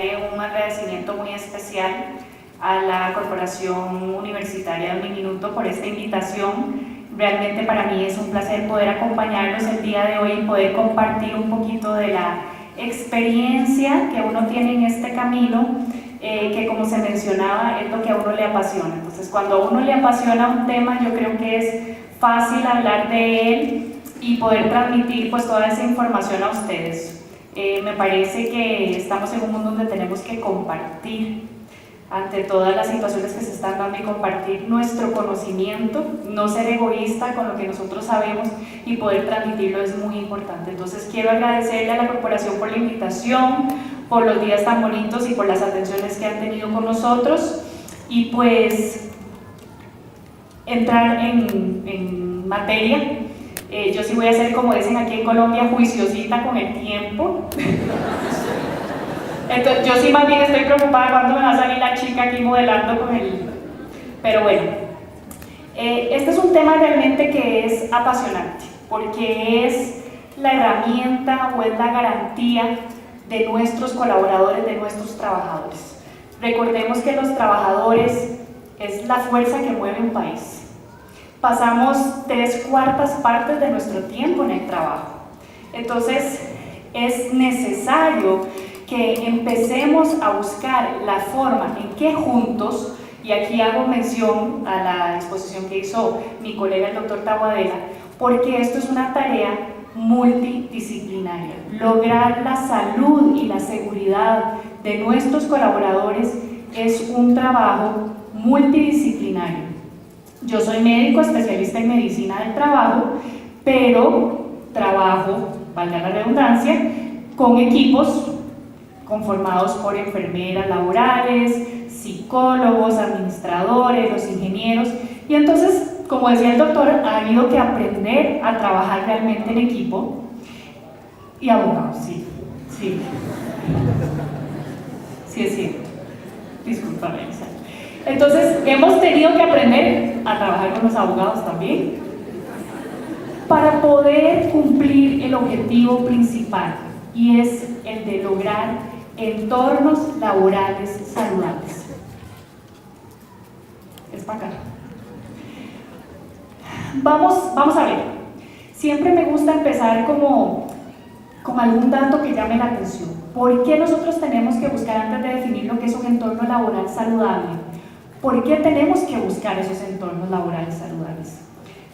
enviarle un agradecimiento muy especial a la Corporación Universitaria de Uniminuto por esta invitación. Realmente para mí es un placer poder acompañarlos el día de hoy y poder compartir un poquito de la experiencia que uno tiene en este camino, que como se mencionaba es lo que a uno le apasiona. Entonces cuando a uno le apasiona un tema, yo creo que es fácil hablar de él y poder transmitir pues toda esa información a ustedes. Me parece que estamos en un mundo donde tenemos que compartir ante todas las situaciones que se están dando y compartir nuestro conocimiento, no ser egoísta con lo que nosotros sabemos y poder transmitirlo es muy importante. Entonces quiero agradecerle a la corporación por la invitación, por los días tan bonitos y por las atenciones que han tenido con nosotros y pues entrar en materia. Yo sí voy a ser, como dicen aquí en Colombia, juiciosita con el tiempo. Entonces, yo sí más bien estoy preocupada cuando me va a salir la chica aquí modelando con el... Pero bueno, este es un tema realmente que es apasionante, porque es la herramienta o es la garantía de nuestros colaboradores, de nuestros trabajadores. Recordemos que los trabajadores es la fuerza que mueve un país. Pasamos 3/4 partes de nuestro tiempo en el trabajo. Entonces, es necesario que empecemos a buscar la forma en que juntos, y aquí hago mención a la exposición que hizo mi colega el doctor Taboadela, porque esto es una tarea multidisciplinaria. Lograr la salud y la seguridad de nuestros colaboradores es un trabajo multidisciplinario. Yo soy médico, especialista en medicina del trabajo, pero trabajo, valga la redundancia, con equipos conformados por enfermeras laborales, psicólogos, administradores, los ingenieros, y entonces, como decía el doctor, ha habido que aprender a trabajar realmente en equipo, y abogados, sí, es cierto, discúlpame, entonces hemos tenido que aprender a trabajar con los abogados también, para poder cumplir el objetivo principal, y es el de lograr entornos laborales saludables. Es para acá. Vamos a ver. Siempre me gusta empezar con algún dato que llame la atención. ¿Por qué nosotros tenemos que buscar, antes de definir lo que es un entorno laboral saludable, por qué tenemos que buscar esos entornos laborales saludables?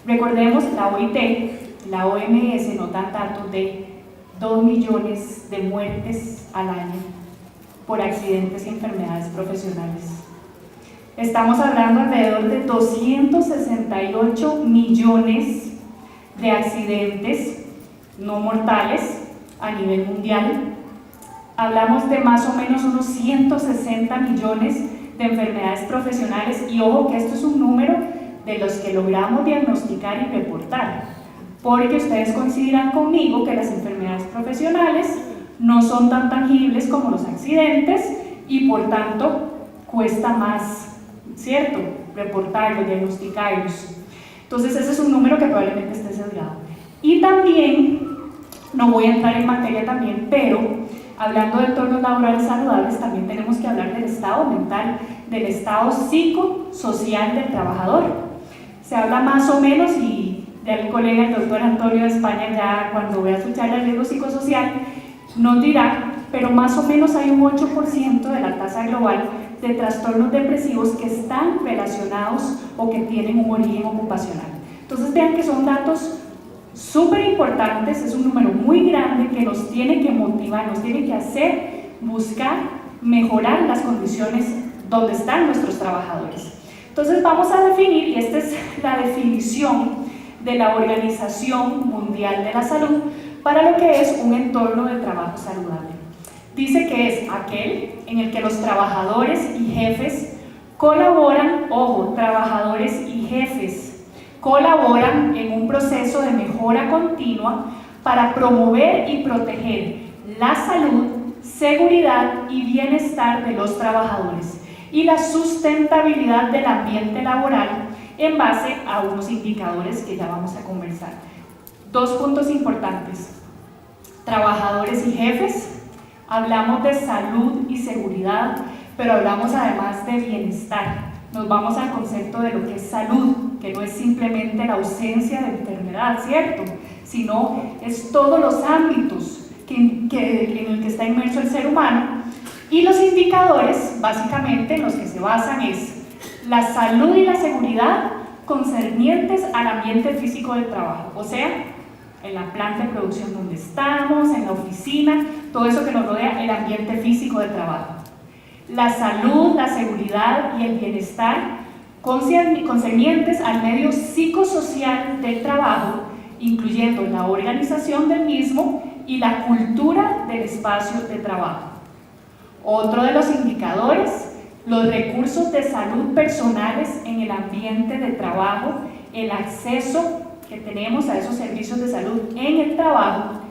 Recordemos, la OIT, la OMS nos dan datos de 2 millones de muertes al año por accidentes y enfermedades profesionales. Estamos hablando alrededor de 268 millones de accidentes no mortales a nivel mundial. Hablamos de más o menos unos 160 millones de enfermedades profesionales, y ojo que esto es un número de los que logramos diagnosticar y reportar, porque ustedes coincidirán conmigo que las enfermedades profesionales no son tan tangibles como los accidentes y por tanto cuesta más, ¿cierto?, reportarlos, diagnosticarlos. Entonces ese es un número que probablemente esté sesgado. Y también, no voy a entrar en materia también, pero hablando de entornos laborales saludables, también tenemos que hablar del estado mental, del estado psicosocial del trabajador. Se habla más o menos, y ya el colega, el doctor Antonio de España, ya cuando vea su charla de riesgo psicosocial, nos dirá, pero más o menos hay un 8% de la tasa global de trastornos depresivos que están relacionados o que tienen un origen ocupacional. Entonces vean que son datos súper importantes, es un número muy grande que nos tiene que motivar, nos tiene que hacer buscar mejorar las condiciones donde están nuestros trabajadores. Entonces vamos a definir, y esta es la definición de la Organización Mundial de la Salud para lo que es un entorno de trabajo saludable. Dice que es aquel en el que los trabajadores y jefes colaboran, ojo, trabajadores y jefes colaboran en un proceso de mejora continua para promover y proteger la salud, seguridad y bienestar de los trabajadores y la sustentabilidad del ambiente laboral en base a unos indicadores que ya vamos a conversar. 2 puntos importantes: trabajadores y jefes Hablamos de salud y seguridad, pero hablamos además de bienestar. Nos vamos al concepto de lo que es salud, que no es simplemente la ausencia de enfermedad, ¿cierto? Sino es todos los ámbitos en el que está inmerso el ser humano. Y los indicadores, básicamente, en los que se basan es la salud y la seguridad concernientes al ambiente físico del trabajo, o sea, en la planta de producción donde estamos, en la oficina, todo eso que nos rodea, el ambiente físico del trabajo. La salud, la seguridad y el bienestar concernientes al medio psicosocial del trabajo, incluyendo la organización del mismo y la cultura del espacio de trabajo. Otro de los indicadores, los recursos de salud personales en el ambiente de trabajo, el acceso que tenemos a esos servicios de salud en el trabajo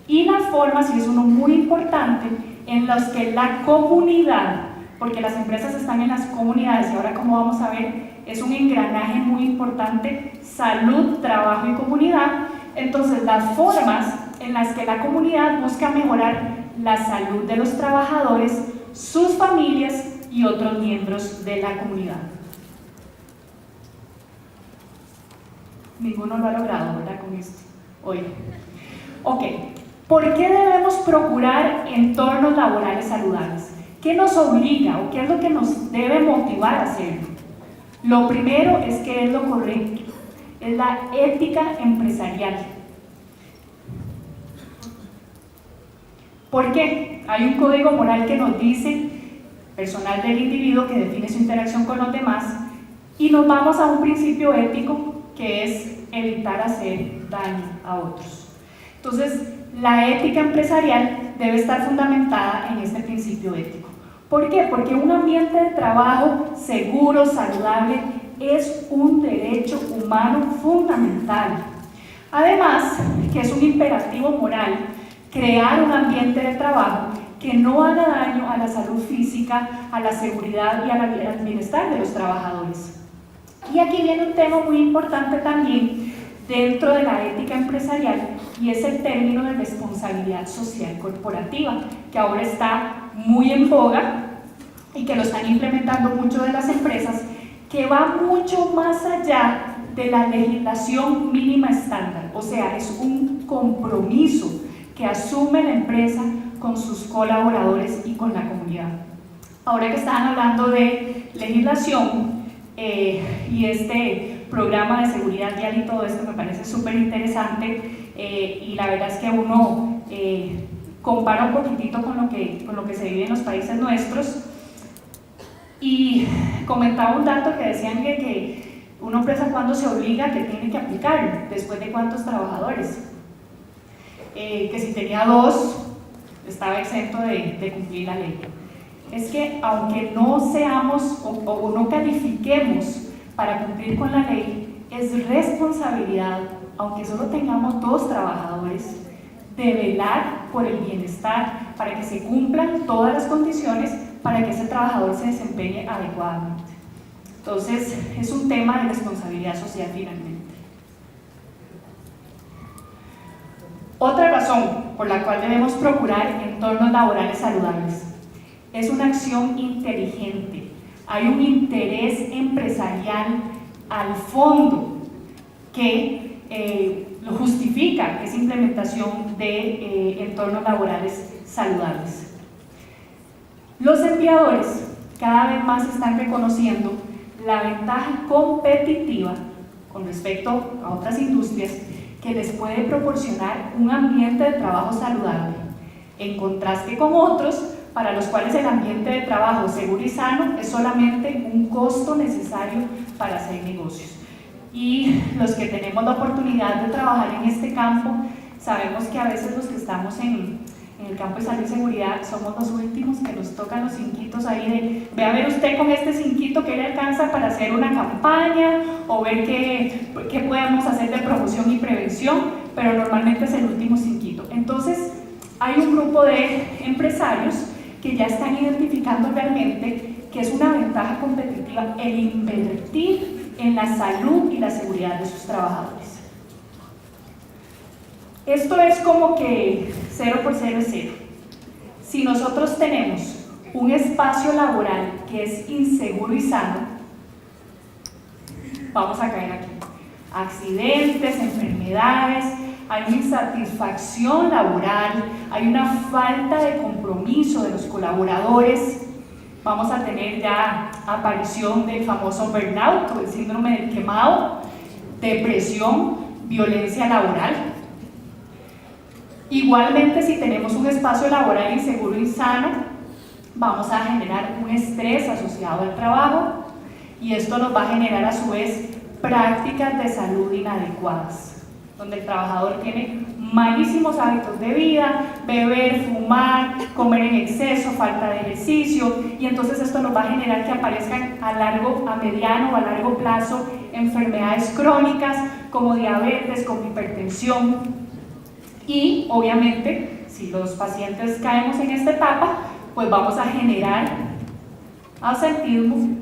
y las formas, y es uno muy importante, en los que la comunidad, porque las empresas están en las comunidades y ahora como vamos a ver es un engranaje muy importante, salud, trabajo y comunidad. Entonces las formas en las que la comunidad busca mejorar la salud de los trabajadores, sus familias y otros miembros de la comunidad. Ninguno lo ha logrado, ¿verdad? Con esto hoy. Ok, ¿por qué debemos procurar entornos laborales saludables? ¿Qué nos obliga o qué es lo que nos debe motivar a hacerlo? Lo primero es que es lo correcto, es la ética empresarial. ¿Por qué? Hay un código moral que nos dice, personal del individuo, que define su interacción con los demás, y nos vamos a un principio ético que es evitar hacer daño a otros. Entonces, la ética empresarial debe estar fundamentada en este principio ético. ¿Por qué? Porque un ambiente de trabajo seguro, saludable, es un derecho humano fundamental. Además, que es un imperativo moral crear un ambiente de trabajo que no haga daño a la salud física, a la seguridad y al bienestar de los trabajadores. Y aquí viene un tema muy importante también dentro de la ética empresarial, y es el término de responsabilidad social corporativa, que ahora está muy en boga y que lo están implementando muchas de las empresas, que va mucho más allá de la legislación mínima estándar, o sea, es un compromiso que asume la empresa con sus colaboradores y con la comunidad. Ahora que estaban hablando de legislación y este programa de seguridad vial y todo esto me parece súper interesante, y la verdad es que uno compara un poquitito con lo que se vive en los países nuestros, y comentaba un dato que decían que una empresa cuando se obliga que tiene que aplicarlo, después de cuántos trabajadores, que si tenía 2 estaba exento de cumplir la ley. Es que aunque no seamos o no califiquemos para cumplir con la ley, es responsabilidad, aunque solo tengamos 2 trabajadores, de velar por el bienestar, para que se cumplan todas las condiciones para que ese trabajador se desempeñe adecuadamente. Entonces, es un tema de responsabilidad social finalmente. Otra razón por la cual debemos procurar entornos laborales saludables es una acción inteligente. Hay un interés empresarial al fondo que lo justifica esa implementación de entornos laborales saludables. Los empleadores cada vez más están reconociendo la ventaja competitiva con respecto a otras industrias que les puede proporcionar un ambiente de trabajo saludable, en contraste con otros para los cuales el ambiente de trabajo seguro y sano es solamente un costo necesario para hacer negocios. Y los que tenemos la oportunidad de trabajar en este campo, sabemos que a veces los que estamos en el campo de salud y seguridad somos los últimos que nos tocan los cinquitos ahí de, ve a ver usted con este cinquito que le alcanza para hacer una campaña o ver qué podemos hacer de promoción y prevención, pero normalmente es el último cinquito. Entonces hay un grupo de empresarios que ya están identificando realmente que es una ventaja competitiva el invertir en la salud y la seguridad de sus trabajadores. Esto es como que 0 por 0 es 0. si nosotros tenemos un espacio laboral que es inseguro y sano, vamos a caer aquí. Accidentes, enfermedades, hay una insatisfacción laboral, hay una falta de compromiso de los colaboradores, vamos a tener ya aparición del famoso burnout o el síndrome del quemado, depresión, violencia laboral. Igualmente, si tenemos un espacio laboral inseguro y sano, vamos a generar un estrés asociado al trabajo y esto nos va a generar a su vez prácticas de salud inadecuadas, donde el trabajador tiene malísimos hábitos de vida, beber, fumar, comer en exceso, falta de ejercicio, y entonces esto nos va a generar que aparezcan a mediano o a largo plazo enfermedades crónicas como diabetes, como hipertensión, y obviamente si los pacientes caemos en esta etapa, pues vamos a generar ausentismo,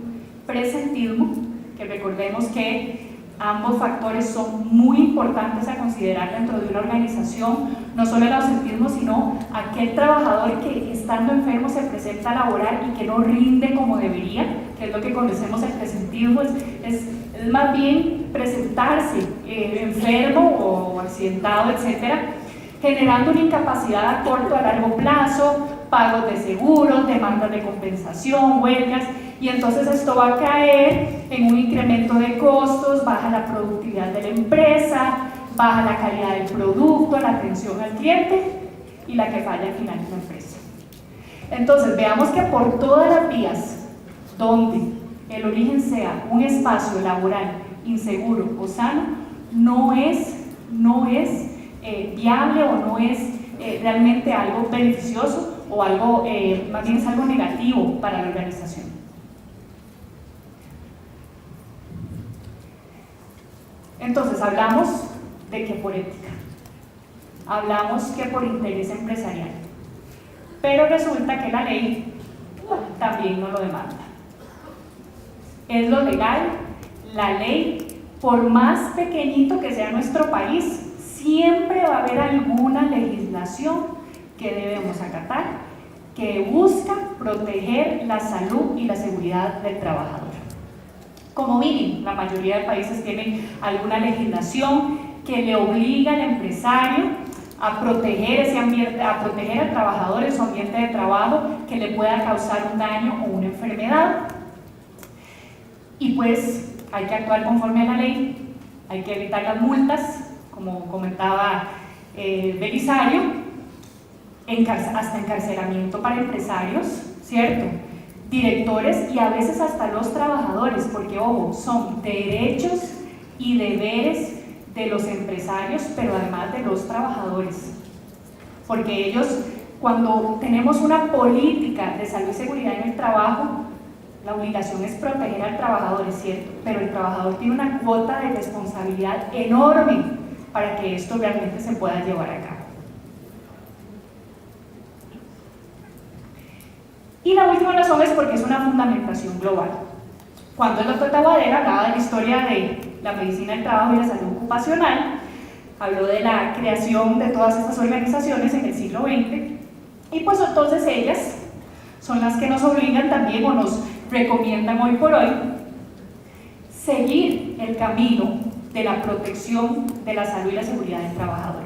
presentismo, que recordemos que ambos factores son muy importantes a considerar dentro de una organización, no solo el ausentismo, sino aquel trabajador que estando enfermo se presenta a laborar y que no rinde como debería, que es lo que conocemos el presentismo, es más bien presentarse enfermo o accidentado, etcétera, generando una incapacidad a corto a largo plazo, pagos de seguros, demandas de compensación, huelgas, y entonces esto va a caer en un incremento de costos, baja la productividad de la empresa, baja la calidad del producto, la atención al cliente y la que falla al final es la empresa. Entonces veamos que por todas las vías donde el origen sea un espacio laboral inseguro o sano, no es viable o no es realmente algo beneficioso o algo, más bien es algo negativo para la organización. Entonces hablamos de que por ética, hablamos que por interés empresarial, pero resulta que la ley también no lo demanda. Es lo legal, la ley, por más pequeñito que sea nuestro país, siempre va a haber alguna legislación que debemos acatar que busca proteger la salud y la seguridad del trabajador. Como mínimo, la mayoría de países tienen alguna legislación que le obliga al empresario a proteger ese ambiente, a proteger al trabajador en su ambiente de trabajo que le pueda causar un daño o una enfermedad. Y pues hay que actuar conforme a la ley, hay que evitar las multas, como comentaba Belisario, hasta encarcelamiento para empresarios, ¿cierto? Directores y a veces hasta los trabajadores, porque ojo, son derechos y deberes de los empresarios, pero además de los trabajadores, porque ellos, cuando tenemos una política de salud y seguridad en el trabajo, la obligación es proteger al trabajador, es cierto, pero el trabajador tiene una cuota de responsabilidad enorme para que esto realmente se pueda llevar a cabo. Y la última razón es porque es una fundamentación global. Cuando el doctor Taboadera hablaba de la historia de la medicina del trabajo y la salud ocupacional, habló de la creación de todas estas organizaciones en el siglo XX, y pues entonces ellas son las que nos obligan también o nos recomiendan hoy por hoy seguir el camino de la protección de la salud y la seguridad del trabajador.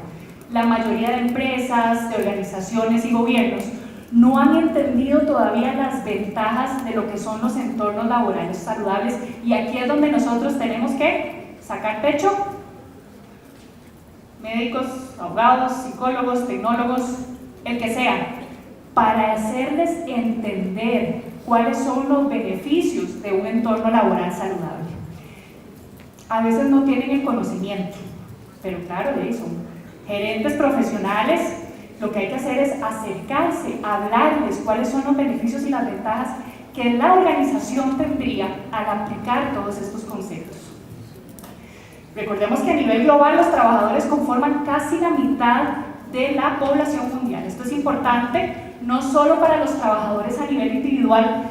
La mayoría de empresas, de organizaciones y gobiernos no han entendido todavía las ventajas de lo que son los entornos laborales saludables, y aquí es donde nosotros tenemos que sacar pecho, médicos, abogados, psicólogos, tecnólogos, el que sea, para hacerles entender cuáles son los beneficios de un entorno laboral saludable. A veces no tienen el conocimiento, pero claro, son gerentes profesionales. Lo que hay que hacer es acercarse, hablarles cuáles son los beneficios y las ventajas que la organización tendría al aplicar todos estos conceptos. Recordemos que a nivel global los trabajadores conforman casi la mitad de la población mundial. Esto es importante no solo para los trabajadores a nivel individual,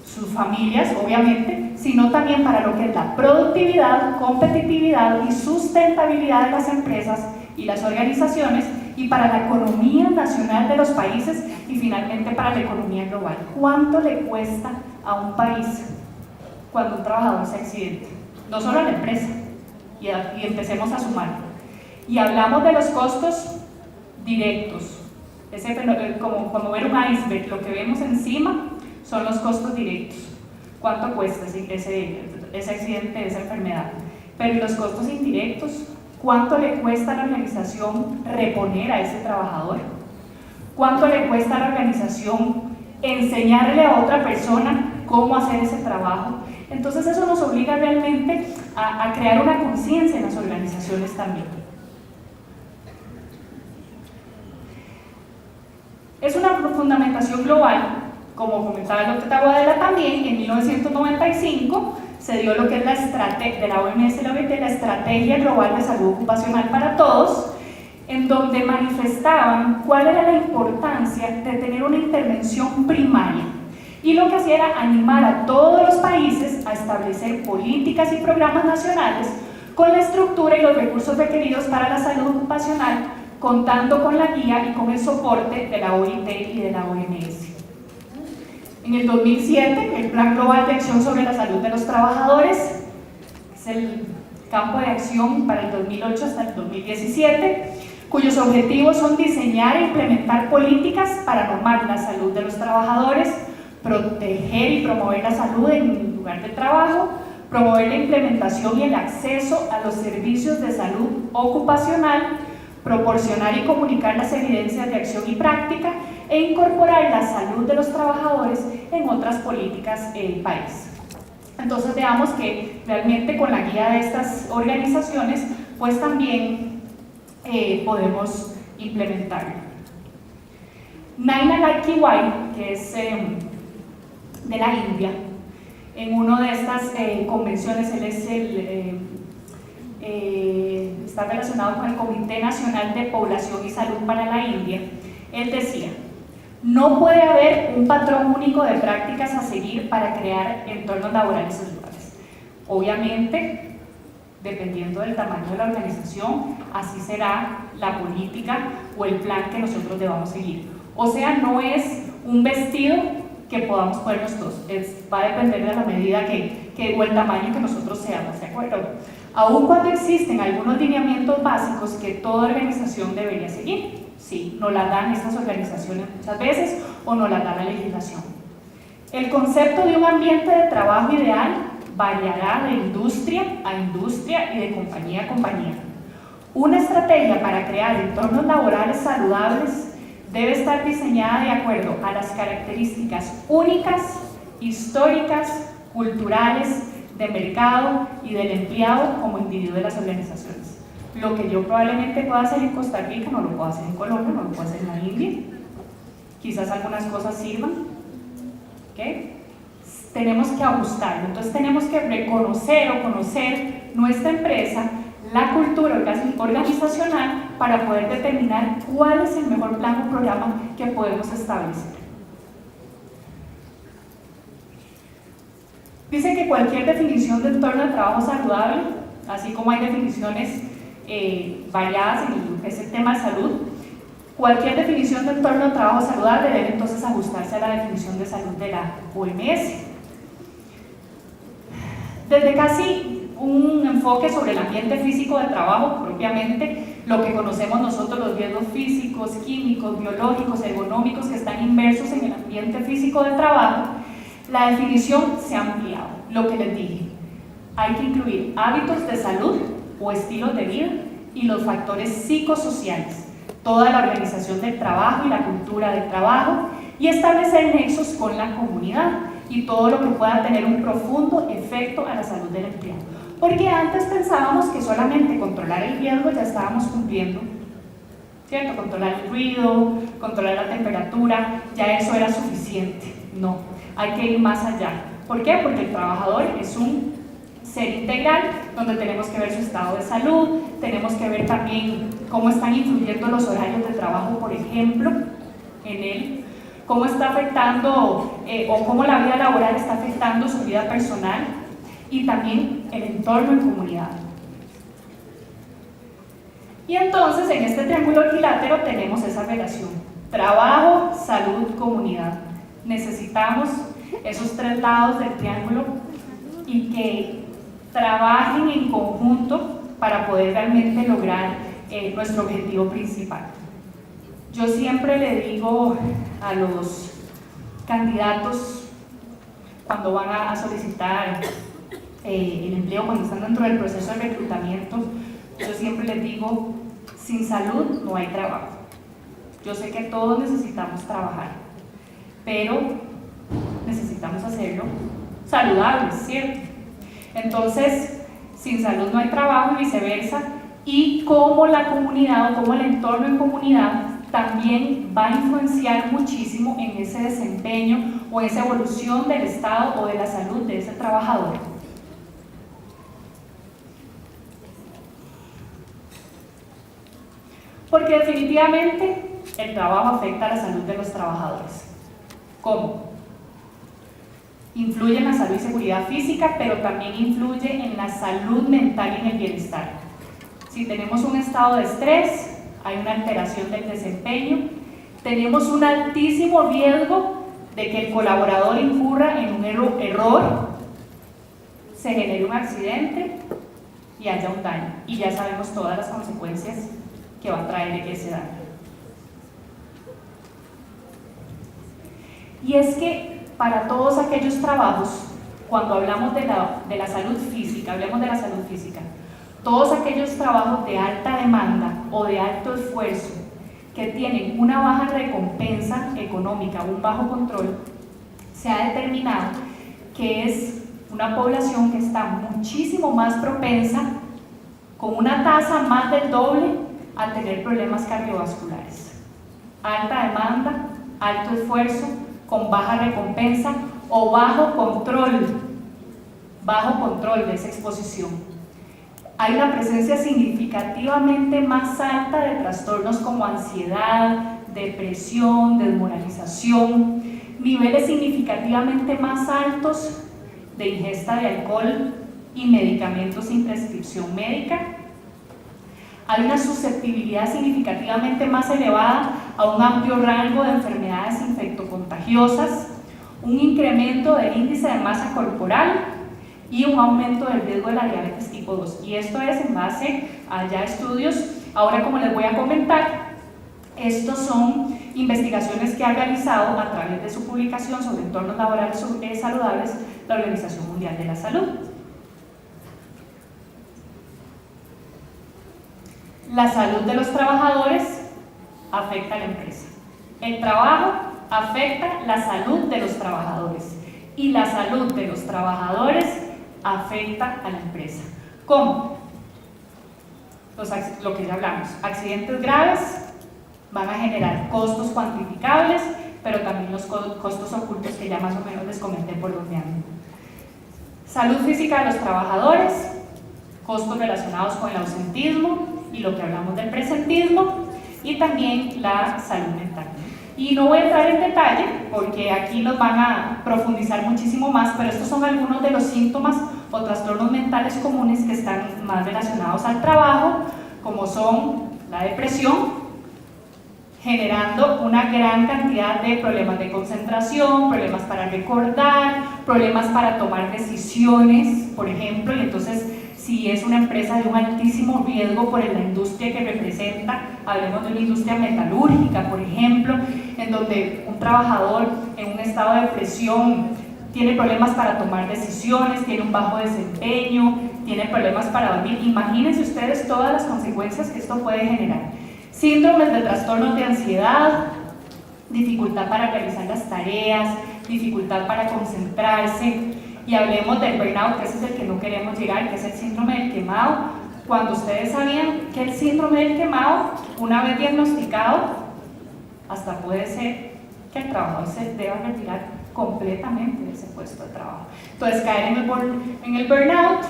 sus familias obviamente, sino también para lo que es la productividad, competitividad y sustentabilidad de las empresas y las organizaciones y para la economía nacional de los países y finalmente para la economía global. ¿Cuánto le cuesta a un país cuando un trabajador se accidenta? No solo a la empresa, y empecemos a sumar. Y hablamos de los costos directos, como ver un iceberg, lo que vemos encima son los costos directos. ¿Cuánto cuesta ese accidente, esa enfermedad? Pero ¿y los costos indirectos? ¿Cuánto le cuesta a la organización reponer a ese trabajador? ¿Cuánto le cuesta a la organización enseñarle a otra persona cómo hacer ese trabajo? Entonces eso nos obliga realmente a crear una conciencia en las organizaciones también. Es una fundamentación global, como comentaba el doctor Taboadela también. En 1995 se dio lo que es la estrategia de la OMS y la OIT, la Estrategia Global de Salud Ocupacional para Todos, en donde manifestaban cuál era la importancia de tener una intervención primaria. Y lo que hacía era animar a todos los países a establecer políticas y programas nacionales con la estructura y los recursos requeridos para la salud ocupacional, contando con la guía y con el soporte de la OIT y de la OMS. En el 2007, el Plan Global de Acción sobre la Salud de los Trabajadores, es el campo de acción para el 2008 hasta el 2017, cuyos objetivos son diseñar e implementar políticas para normar la salud de los trabajadores, proteger y promover la salud en el lugar de trabajo, promover la implementación y el acceso a los servicios de salud ocupacional, proporcionar y comunicar las evidencias de acción y práctica e incorporar la salud de los trabajadores en otras políticas del país. Entonces veamos que realmente con la guía de estas organizaciones pues también podemos implementarlo. Naina Lal Kiwai, que es de la India, en una de estas convenciones, él es está relacionado con el Comité Nacional de Población y Salud para la India. Él decía: no puede haber un patrón único de prácticas a seguir para crear entornos laborales saludables. Obviamente, dependiendo del tamaño de la organización, así será la política o el plan que nosotros debamos seguir. O sea, no es un vestido que podamos ponernos todos, va a depender de la medida o el tamaño que nosotros seamos, ¿de acuerdo? Aun cuando existen algunos lineamientos básicos que toda organización debería seguir, sí, nos las dan estas organizaciones muchas veces o nos las da la legislación. El concepto de un ambiente de trabajo ideal variará de industria a industria y de compañía a compañía. Una estrategia para crear entornos laborales saludables debe estar diseñada de acuerdo a las características únicas, históricas, culturales, de mercado y del empleado como individuo de las organizaciones. Lo que yo probablemente pueda hacer en Costa Rica no lo puedo hacer en Colombia, no lo puedo hacer en la India. Quizás algunas cosas sirvan. ¿Okay? Tenemos que ajustarlo. Entonces tenemos que reconocer o conocer nuestra empresa, la cultura organizacional, para poder determinar cuál es el mejor plan o programa que podemos establecer. Dice que cualquier definición de entorno de trabajo saludable, así como hay definiciones variadas en ese tema de salud, cualquier definición de entorno de trabajo saludable debe entonces ajustarse a la definición de salud de la OMS. Desde casi un enfoque sobre el ambiente físico de trabajo, propiamente lo que conocemos nosotros, los riesgos físicos, químicos, biológicos, ergonómicos que están inmersos en el ambiente físico de trabajo, la definición se ha ampliado. Lo que les dije, hay que incluir hábitos de salud o estilos de vida y los factores psicosociales, toda la organización del trabajo y la cultura del trabajo, y establecer nexos con la comunidad y todo lo que pueda tener un profundo efecto a la salud del empleado. Porque antes pensábamos que solamente controlar el riesgo ya estábamos cumpliendo, ¿cierto? Controlar el ruido, controlar la temperatura, ya eso era suficiente. No, hay que ir más allá. ¿Por qué? Porque el trabajador es un ser integral, donde tenemos que ver su estado de salud, tenemos que ver también cómo están influyendo los horarios de trabajo, por ejemplo, en él, cómo está afectando o cómo la vida laboral está afectando su vida personal y también el entorno en comunidad. Y entonces en este triángulo equilátero tenemos esa relación: trabajo, salud, comunidad. Necesitamos esos tres lados del triángulo y que trabajen en conjunto para poder realmente lograr nuestro objetivo principal. Yo siempre le digo a los candidatos cuando van a solicitar el empleo, cuando están dentro del proceso de reclutamiento, yo siempre les digo: sin salud no hay trabajo. Yo sé que todos necesitamos trabajar, pero necesitamos hacerlo saludables, ¿cierto? Entonces, sin salud no hay trabajo y viceversa, y cómo la comunidad o cómo el entorno en comunidad también va a influenciar muchísimo en ese desempeño o esa evolución del estado o de la salud de ese trabajador. Porque definitivamente el trabajo afecta a la salud de los trabajadores. ¿Cómo? Influye en la salud y seguridad física, pero también influye en la salud mental y en el bienestar. Si tenemos un estado de estrés, hay una alteración del desempeño, tenemos un altísimo riesgo de que el colaborador incurra en un error, se genere un accidente y haya un daño. Y ya sabemos todas las consecuencias que va a traer ese daño. Y es que para todos aquellos trabajos, cuando hablamos de la salud física, todos aquellos trabajos de alta demanda o de alto esfuerzo que tienen una baja recompensa económica, un bajo control, se ha determinado que es una población que está muchísimo más propensa, con una tasa más del doble, a tener problemas cardiovasculares. Alta demanda, alto esfuerzo, con baja recompensa o bajo control de esa exposición. Hay una presencia significativamente más alta de trastornos como ansiedad, depresión, desmoralización, niveles significativamente más altos de ingesta de alcohol y medicamentos sin prescripción médica. Hay una susceptibilidad significativamente más elevada a un amplio rango de enfermedades infectocontagiosas, un incremento del índice de masa corporal y un aumento del riesgo de la diabetes tipo 2. Y esto es en base a ya estudios. Ahora, como les voy a comentar, estos son investigaciones que ha realizado a través de su publicación sobre entornos laborales saludables la Organización Mundial de la Salud. La salud de los trabajadores afecta a la empresa. El trabajo afecta la salud de los trabajadores y la salud de los trabajadores afecta a la empresa. ¿Cómo? Lo que ya hablamos, accidentes graves van a generar costos cuantificables, pero también los costos ocultos que ya más o menos les comenté por donde andan. Salud física de los trabajadores, costos relacionados con el ausentismo y lo que hablamos del presentismo, y también la salud mental. Y no voy a entrar en detalle porque aquí nos van a profundizar muchísimo más, pero estos son algunos de los síntomas o trastornos mentales comunes que están más relacionados al trabajo, como son la depresión, generando una gran cantidad de problemas de concentración, problemas para recordar, problemas para tomar decisiones, por ejemplo, y entonces si es una empresa de un altísimo riesgo por la industria que representa, hablemos de una industria metalúrgica, por ejemplo, en donde un trabajador en un estado de depresión tiene problemas para tomar decisiones, tiene un bajo desempeño, tiene problemas para dormir. Imagínense ustedes todas las consecuencias que esto puede generar. Síndromes de trastornos de ansiedad, dificultad para realizar las tareas, dificultad para concentrarse. Y hablemos del burnout, que ese es el que no queremos llegar, que es el síndrome del quemado. Cuando ustedes sabían que el síndrome del quemado, una vez diagnosticado, hasta puede ser que el trabajador se deba retirar completamente de ese puesto de trabajo. Entonces caer en el burnout,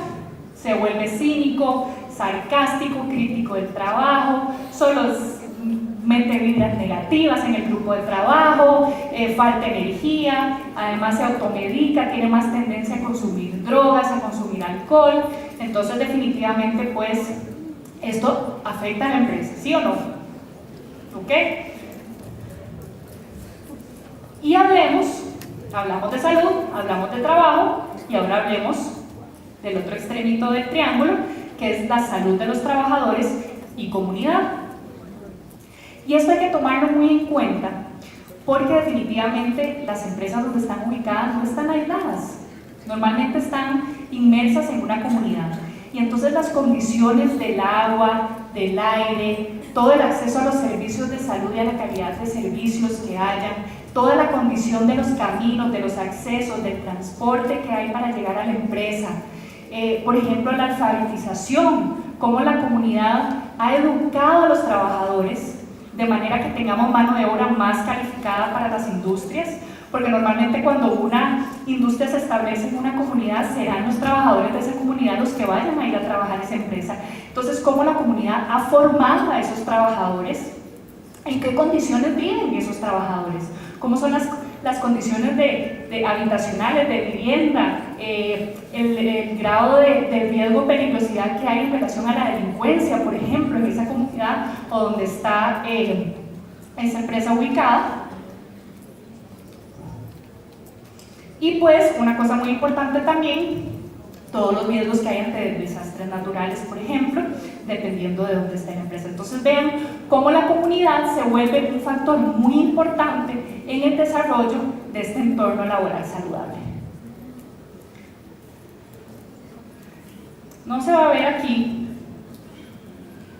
se vuelve cínico, sarcástico, crítico del trabajo, solo mete vibras negativas en el grupo de trabajo, falta energía, además se automedica, tiene más tendencia a consumir drogas, a consumir alcohol. Entonces definitivamente pues Esto afecta a la empresa, ¿sí o no? ¿Ok? Y hablamos de salud, hablamos de trabajo, y ahora hablemos del otro extremito del triángulo, que es la salud de los trabajadores y comunidad. Y esto hay que tomarlo muy en cuenta, porque definitivamente las empresas donde están ubicadas no están aisladas, normalmente están inmersas en una comunidad. Y entonces las condiciones del agua, del aire, todo el acceso a los servicios de salud y a la calidad de servicios que haya, toda la condición de los caminos, de los accesos, del transporte que hay para llegar a la empresa, por ejemplo la alfabetización, cómo la comunidad ha educado a los trabajadores de manera que tengamos mano de obra más calificada para las industrias, porque normalmente cuando una industria se establece en una comunidad, serán los trabajadores de esa comunidad los que vayan a ir a trabajar a esa empresa. Entonces, ¿cómo la comunidad ha formado a esos trabajadores? ¿En qué condiciones viven esos trabajadores? ¿Cómo son las condiciones de habitacionales, de vivienda, el grado de riesgo o peligrosidad que hay en relación a la delincuencia, por ejemplo, en esa comunidad o donde está esa empresa ubicada? Y pues una cosa muy importante también, todos los riesgos que hay ante desastres naturales, por ejemplo, dependiendo de dónde está la empresa. Entonces vean cómo la comunidad se vuelve un factor muy importante en el desarrollo de este entorno laboral saludable. No se va a ver aquí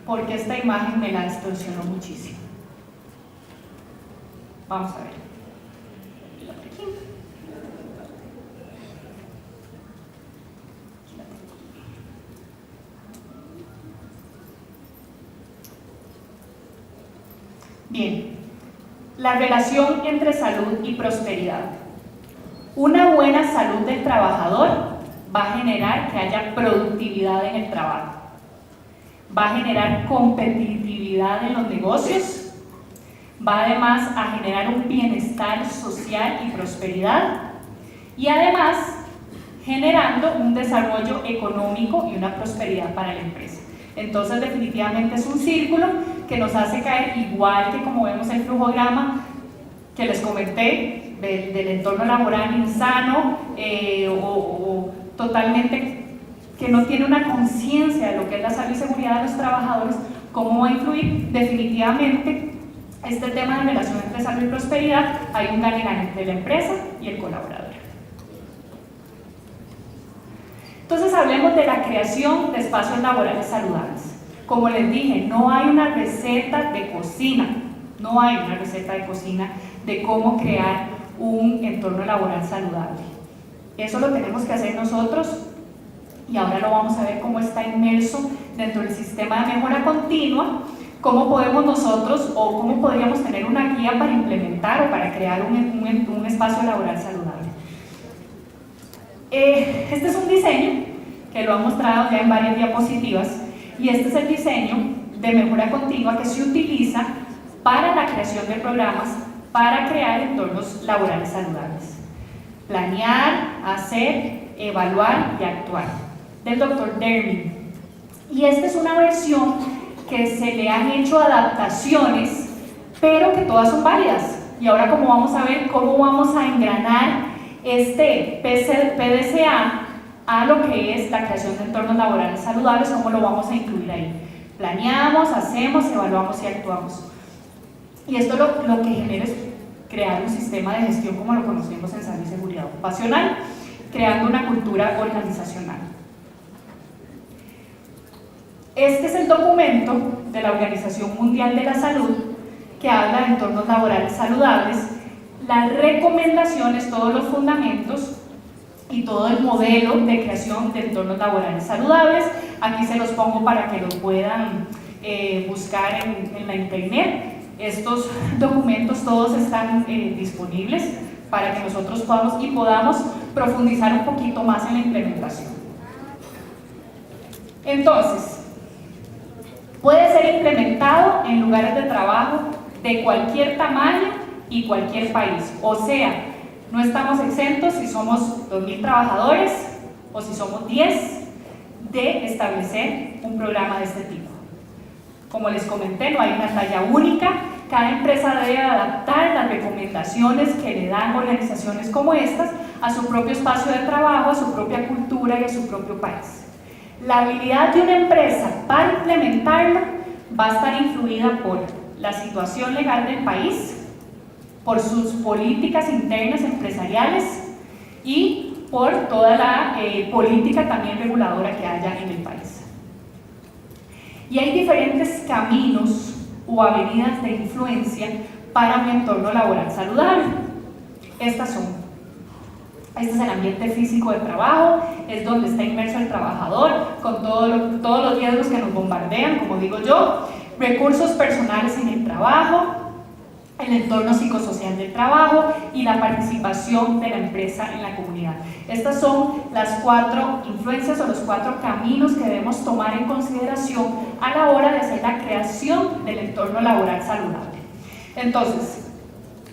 porque esta imagen me la distorsionó muchísimo. Vamos a ver. Aquí. Bien, la relación entre salud y prosperidad. Una buena salud del trabajador va a generar que haya productividad en el trabajo, va a generar competitividad en los negocios, va además a generar un bienestar social y prosperidad, y además generando un desarrollo económico y una prosperidad para la empresa. Entonces definitivamente es un círculo que nos hace caer, igual que como vemos el flujograma que les comenté del entorno laboral insano o totalmente que no tiene una conciencia de lo que es la salud y seguridad de los trabajadores, cómo va a influir. Definitivamente este tema de relación entre salud y prosperidad, hay un gane-gane entre la empresa y el colaborador. Entonces hablemos de la creación de espacios laborales saludables. Como les dije, no hay una receta de cocina, no hay una receta de cocina de cómo crear un entorno laboral saludable. Eso lo tenemos que hacer nosotros y ahora lo vamos a ver cómo está inmerso dentro del sistema de mejora continua, cómo podemos nosotros o cómo podríamos tener una guía para implementar o para crear un espacio laboral saludable. Este es un diseño que lo han mostrado ya en varias diapositivas y este es el diseño de mejora continua que se utiliza para la creación de programas para crear entornos laborales saludables. Planear, hacer, evaluar y actuar, del Dr. Dermy. Y esta es una versión que se le han hecho adaptaciones, pero que todas son válidas. Y ahora como vamos a ver cómo vamos a engranar este PDCA a lo que es la creación de entornos laborales saludables, cómo lo vamos a incluir ahí. Planeamos, hacemos, evaluamos y actuamos. Y esto lo que genera es crear un sistema de gestión como lo conocemos en salud y seguridad ocupacional, creando una cultura organizacional. Este es el documento de la Organización Mundial de la Salud que habla de entornos laborales saludables, las recomendaciones, todos los fundamentos y todo el modelo de creación de entornos laborales saludables. Aquí se los pongo para que los puedan buscar en la internet. Estos documentos todos están disponibles para que nosotros podamos profundizar un poquito más en la implementación. Entonces, puede ser implementado en lugares de trabajo de cualquier tamaño y cualquier país. O sea, no estamos exentos si somos 2.000 trabajadores o si somos 10 de establecer un programa de este tipo. Como les comenté, no hay una talla única, cada empresa debe adaptar las recomendaciones que le dan organizaciones como estas a su propio espacio de trabajo, a su propia cultura y a su propio país. La habilidad de una empresa para implementarlo va a estar influida por la situación legal del país, por sus políticas internas empresariales y por toda la política también reguladora que haya en el país. Y hay diferentes caminos o avenidas de influencia para un entorno laboral saludable. Este es el ambiente físico de trabajo, es donde está inmerso el trabajador, con todos los riesgos que nos bombardean, como digo yo, recursos personales en el trabajo, el entorno psicosocial del trabajo y la participación de la empresa en la comunidad. Estas son las 4 influencias o los 4 caminos que debemos tomar en consideración a la hora de hacer la creación del entorno laboral saludable. Entonces,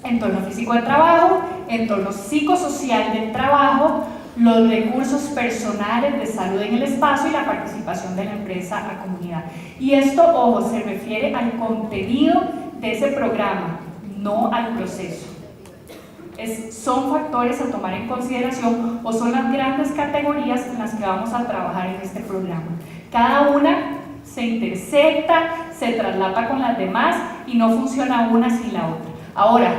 entorno físico de trabajo, entorno psicosocial del trabajo, los recursos personales de salud en el espacio y la participación de la empresa a la comunidad. Y esto, ojo, se refiere al contenido de ese programa, no al proceso. Son factores a tomar en consideración o son las grandes categorías en las que vamos a trabajar en este programa. Cada una se intersecta, se traslapa con las demás y no funciona una sin la otra. Ahora,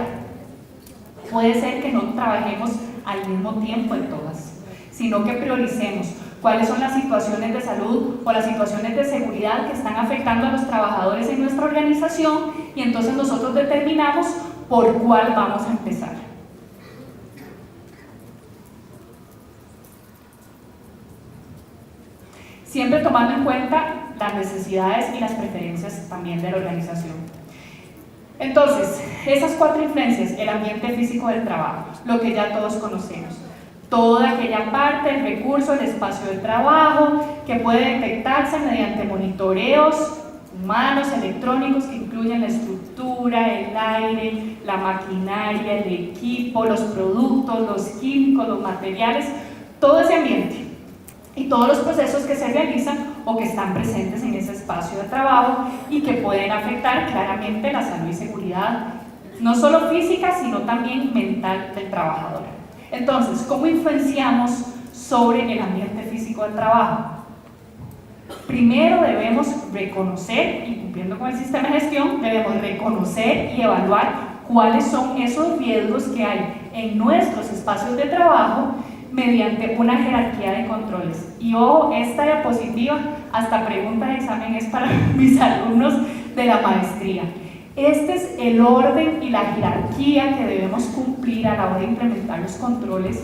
puede ser que no trabajemos al mismo tiempo en todas, sino que prioricemos cuáles son las situaciones de salud o las situaciones de seguridad que están afectando a los trabajadores en nuestra organización y entonces nosotros determinamos por cuál vamos a empezar. Siempre tomando en cuenta las necesidades y las preferencias también de la organización. Entonces, esas 4 influencias, el ambiente físico del trabajo, lo que ya todos conocemos, toda aquella parte, el recurso, el espacio de trabajo, que puede detectarse mediante monitoreos humanos, electrónicos, que incluyen la estructura, el aire, la maquinaria, el equipo, los productos, los químicos, los materiales, todo ese ambiente y todos los procesos que se realizan o que están presentes en ese espacio de trabajo y que pueden afectar claramente la salud y seguridad, no solo física, sino también mental del trabajador. Entonces, ¿cómo influenciamos sobre el ambiente físico del trabajo? Primero debemos reconocer, y cumpliendo con el sistema de gestión, debemos reconocer y evaluar cuáles son esos riesgos que hay en nuestros espacios de trabajo mediante una jerarquía de controles. Y ojo, esta diapositiva, hasta pregunta de examen, es para mis alumnos de la maestría. Este es el orden y la jerarquía que debemos cumplir a la hora de implementar los controles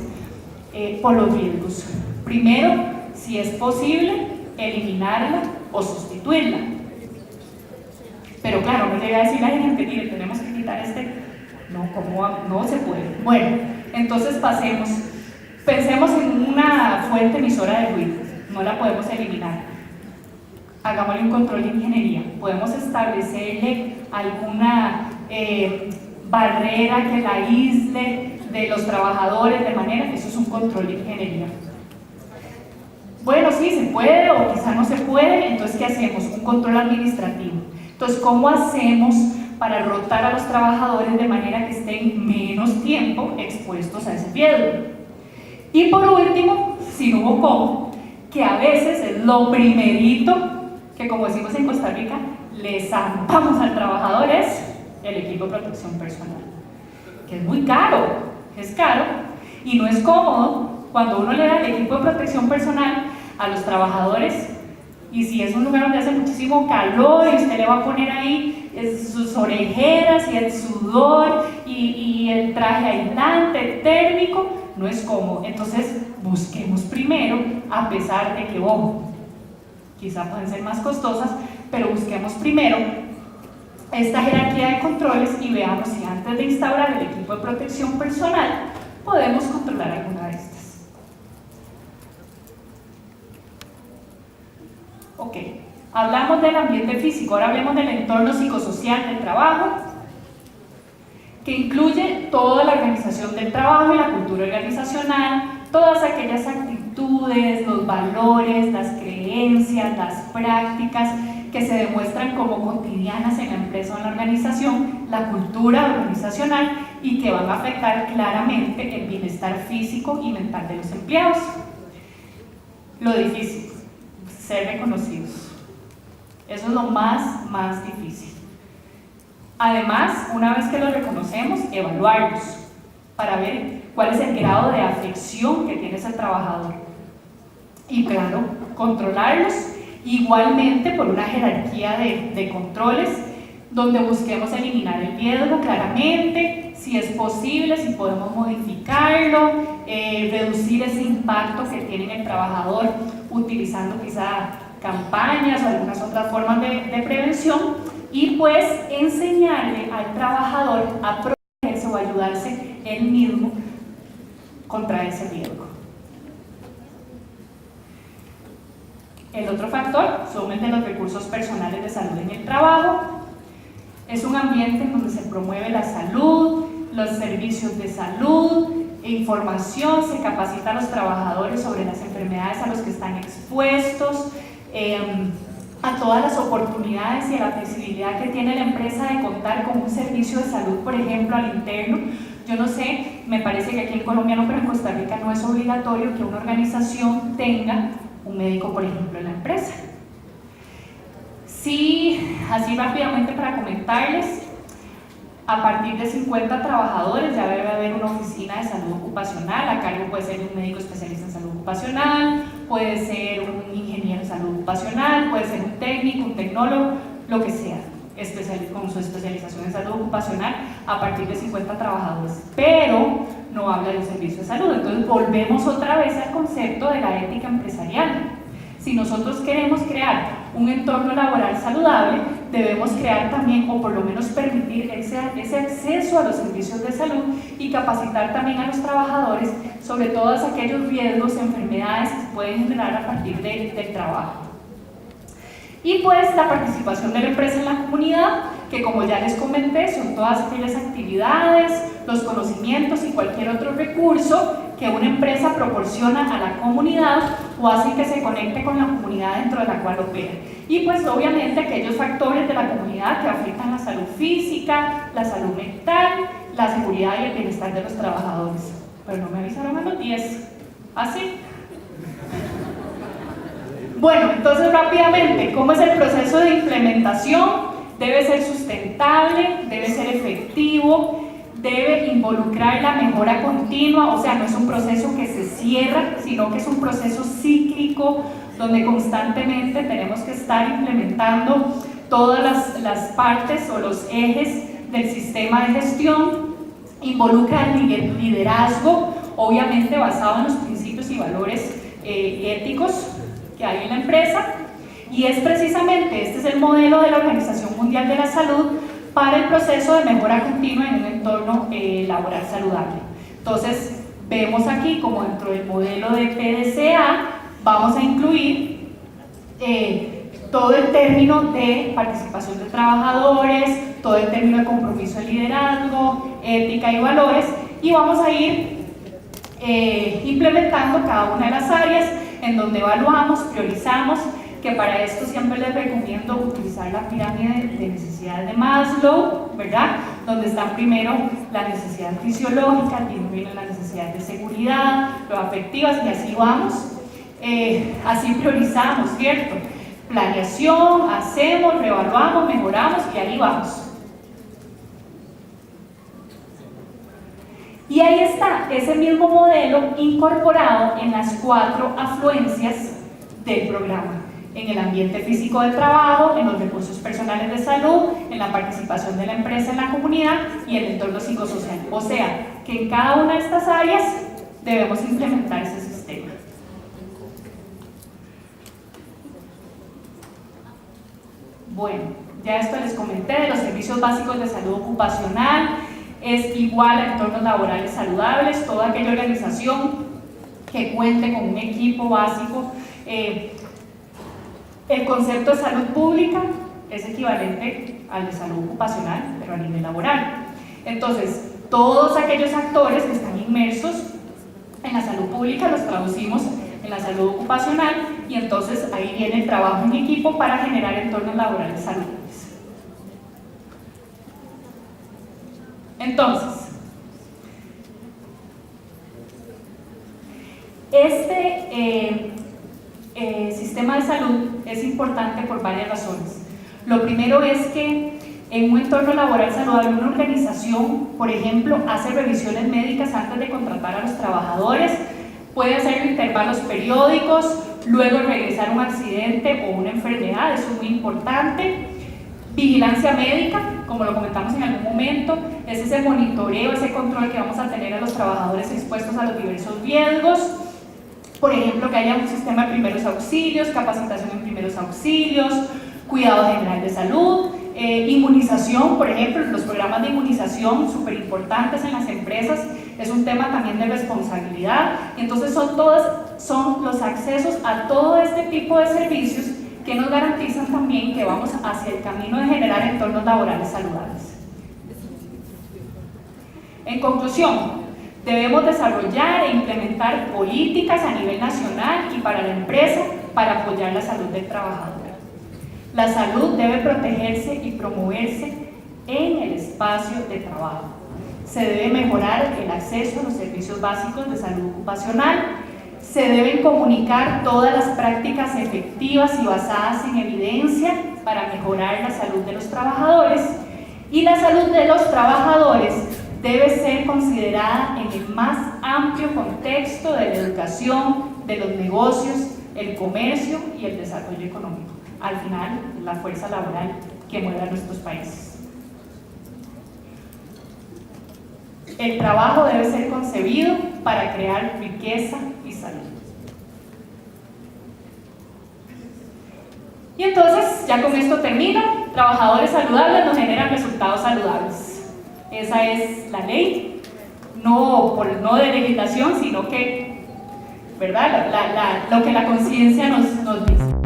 por los riesgos. Primero, si es posible, eliminarla o sustituirla. Pero claro, no le voy a decir a la gente, mire, tenemos que quitar no, ¿cómo? No se puede. Bueno, entonces pensemos en una fuente emisora de ruido, no la podemos eliminar. Hagámosle un control de ingeniería, podemos establecerle alguna barrera que la aísle de los trabajadores, de manera que eso es un control de ingeniería. Bueno, sí, se puede o quizá no se puede, entonces ¿qué hacemos? Un control administrativo. Entonces, ¿cómo hacemos para rotar a los trabajadores de manera que estén menos tiempo expuestos a ese riesgo? Y por último, si no hubo cómo, que a veces es lo primerito que, como decimos en Costa Rica, le zampamos al trabajador, es el equipo de protección personal, que es muy caro, es caro y no es cómodo cuando uno le da el equipo de protección personal a los trabajadores, y si es un lugar donde hace muchísimo calor y usted le va a poner ahí sus orejeras y el sudor y el traje aislante térmico, no es cómodo. Entonces busquemos primero, a pesar de que, ojo, quizá pueden ser más costosas, pero busquemos primero esta jerarquía de controles y veamos si antes de instaurar el equipo de protección personal podemos controlar alguna de estas. Ok, hablamos del ambiente físico, ahora hablemos del entorno psicosocial del trabajo, que incluye toda la organización del trabajo y la cultura organizacional, todas aquellas actitudes, los valores, las creencias, las prácticas que se demuestran como cotidianas en la empresa o en la organización, la cultura organizacional y que van a afectar claramente el bienestar físico y mental de los empleados. Lo difícil, ser reconocidos. Eso es lo más difícil. Además, una vez que los reconocemos, evaluarlos para ver cuál es el grado de afección que tiene ese trabajador. Y claro, controlarlos igualmente por una jerarquía de controles donde busquemos eliminar el riesgo claramente, si es posible, si podemos modificarlo, reducir ese impacto que tiene el trabajador utilizando quizá campañas o algunas otras formas de prevención, y pues enseñarle al trabajador a protegerse o ayudarse él mismo contra ese riesgo. El otro factor son el de los recursos personales de salud en el trabajo. Es un ambiente en donde se promueve la salud, los servicios de salud, información, se capacita a los trabajadores sobre las enfermedades a las que están expuestos, a todas las oportunidades y a la flexibilidad que tiene la empresa de contar con un servicio de salud, por ejemplo, al interno. Yo no sé, me parece que aquí en Colombia no, pero en Costa Rica no es obligatorio que una organización tenga un médico, por ejemplo, en la empresa. Sí, así rápidamente para comentarles, a partir de 50 trabajadores ya debe haber una oficina de salud ocupacional. A cargo puede ser un médico especialista en salud ocupacional, puede ser un ingeniero en salud ocupacional, puede ser un técnico, un tecnólogo, lo que sea, con su especialización en salud ocupacional, a partir de 50 trabajadores, pero no habla de un servicio de salud. Entonces volvemos otra vez al concepto de la ética empresarial. Si nosotros queremos crear un entorno laboral saludable, debemos crear también, o por lo menos permitir ese acceso a los servicios de salud y capacitar también a los trabajadores sobre todos aquellos riesgos, enfermedades que se pueden generar a partir del trabajo. Y pues la participación de la empresa en la comunidad, que como ya les comenté, son todas aquellas actividades, los conocimientos y cualquier otro recurso que una empresa proporciona a la comunidad o hace que se conecte con la comunidad dentro de la cual opera. Y pues obviamente aquellos factores de la comunidad que afectan la salud física, la salud mental, la seguridad y el bienestar de los trabajadores. Pero no me avisaron a los 10. ¿Así? Bueno, entonces rápidamente, ¿cómo es el proceso de implementación? Debe ser sustentable, debe ser efectivo, debe involucrar la mejora continua, o sea, no es un proceso que se cierra, sino que es un proceso cíclico, donde constantemente tenemos que estar implementando todas las partes o los ejes del sistema de gestión. Involucra el liderazgo, obviamente basado en los principios y valores éticos que hay en la empresa, y es precisamente, este es el modelo de la Organización Mundial de la Salud para el proceso de mejora continua en un entorno laboral saludable. Entonces, vemos aquí como dentro del modelo de PDCA vamos a incluir todo el término de participación de trabajadores, todo el término de compromiso de liderazgo, ética y valores, y vamos a ir implementando cada una de las áreas en donde evaluamos, priorizamos, que para esto siempre les recomiendo utilizar la pirámide de necesidades de Maslow, ¿verdad? Donde están primero las necesidades fisiológicas, vienen las necesidades de seguridad, las afectivas, y así vamos. Así priorizamos, ¿cierto? Planeación, hacemos, reevaluamos, mejoramos y ahí vamos. Y ahí está ese mismo modelo incorporado en las 4 afluencias del programa: en el ambiente físico del trabajo, en los recursos personales de salud, en la participación de la empresa en la comunidad y el entorno psicosocial. O sea, que en cada una de estas áreas debemos implementar ese sistema. Bueno, ya esto les comenté de los servicios básicos de salud ocupacional. Es igual a entornos laborales saludables, toda aquella organización que cuente con un equipo básico. El concepto de salud pública es equivalente al de salud ocupacional, pero a nivel laboral. Entonces, todos aquellos actores que están inmersos en la salud pública los traducimos en la salud ocupacional, y entonces ahí viene el trabajo en equipo para generar entornos laborales saludables. Entonces, este sistema de salud es importante por varias razones. Lo primero es que en un entorno laboral saludable, una organización, por ejemplo, hace revisiones médicas antes de contratar a los trabajadores, puede hacer intervalos periódicos, luego regresar a un accidente o una enfermedad, eso es muy importante. Vigilancia médica, como lo comentamos en algún momento, es ese monitoreo, ese control que vamos a tener a los trabajadores expuestos a los diversos riesgos. Por ejemplo, que haya un sistema de primeros auxilios, capacitación en primeros auxilios, cuidado general de salud, inmunización, por ejemplo, los programas de inmunización súper importantes en las empresas, es un tema también de responsabilidad. Y entonces son los accesos a todo este tipo de servicios que nos garantizan también que vamos hacia el camino de generar entornos laborales saludables. En conclusión, debemos desarrollar e implementar políticas a nivel nacional y para la empresa para apoyar la salud del trabajador. La salud debe protegerse y promoverse en el espacio de trabajo. Se debe mejorar el acceso a los servicios básicos de salud ocupacional. Se deben comunicar todas las prácticas efectivas y basadas en evidencia para mejorar la salud de los trabajadores. Y la salud de los trabajadores debe ser considerada en el más amplio contexto de la educación, de los negocios, el comercio y el desarrollo económico. Al final, la fuerza laboral que mueve a nuestros países. El trabajo debe ser concebido para crear riqueza y salud. Y entonces, ya con esto termino. Trabajadores saludables nos generan resultados saludables. Esa es la ley, no de legislación, sino que, ¿verdad? Lo que la conciencia nos dice.